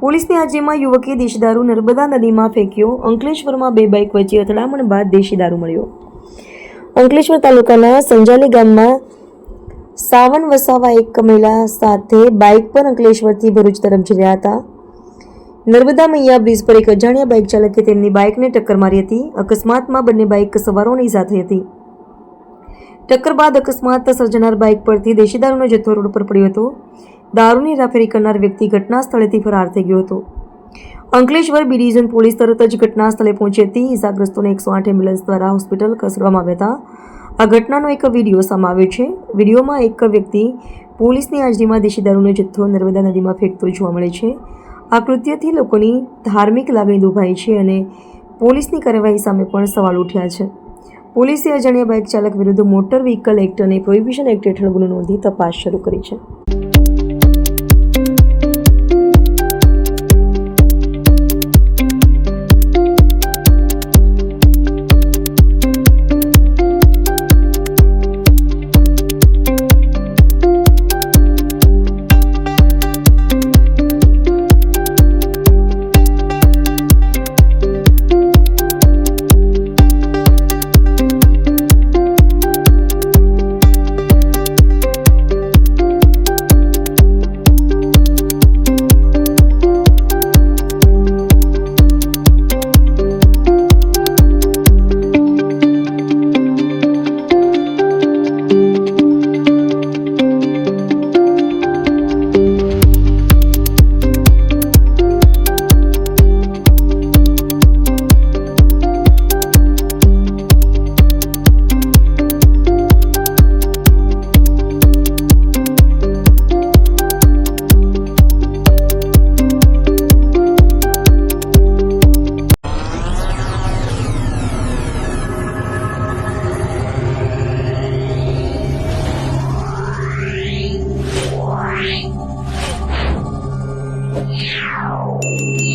પોલીસની હાજરીમાં યુવકે દેશી દારૂ નર્મદા નદીમાં ફેંક્યો. અંકલેશ્વરમાં બે બાઇક વચ્ચે અથડામણ બાદ દેશી દારૂ મળ્યો. અંકલેશ્વર તાલુકાના સંજાલી ગામમાં સાવન વસાવા એક મહિલા સાથે બાઇક પર અંકલેશ્વરથી ભરૂચ તરફ જઈ રહ્યા હતા. નર્મદા મૈયા બ્રિજ પર એક અજાણ્યા બાઇક ચાલકે તેમની બાઇકને ટક્કર મારી હતી. અકસ્માતમાં બંને બાઇક સવારોને ઈજા થઈ હતી. ટક્કર બાદ અકસ્માત સર્જનાર બાઇક પરથી દેશી દારૂનો જથ્થો રોડ પર પડ્યો હતો. દારૂની હેરાફેરી કરનાર વ્યક્તિ ઘટના સ્થળેથી ફરાર થઈ ગયો હતો. અંકલેશ્વર બી ડિવિઝન પોલીસ તરત જ ઘટના સ્થળે પહોંચી હતી. ઈજાગ્રસ્તોને 108 એમ્બ્યુલન્સ દ્વારા હોસ્પિટલ ખસેડવામાં આવ્યા હતા. આ ઘટનાનો એક વિડીયો સામે આવ્યો છે. વિડીયોમાં એક વ્યક્તિ પોલીસની હાજરીમાં દેશી દારૂનો જથ્થો નર્મદા નદીમાં ફેંકતો જોવા મળે છે. આ કૃત્યથી લોકોની ધાર્મિક લાગણી દુભાઈ છે અને પોલીસની કાર્યવાહી સામે પણ સવાલ ઉઠ્યા છે. પોલીસે અજાણ્યા બાઇક ચાલક વિરુદ્ધ મોટર વ્હીકલ એક્ટ અને પ્રોહિબિશન એક્ટ હેઠળ ગુનો નોંધી તપાસ શરૂ કરી છે. Yeah.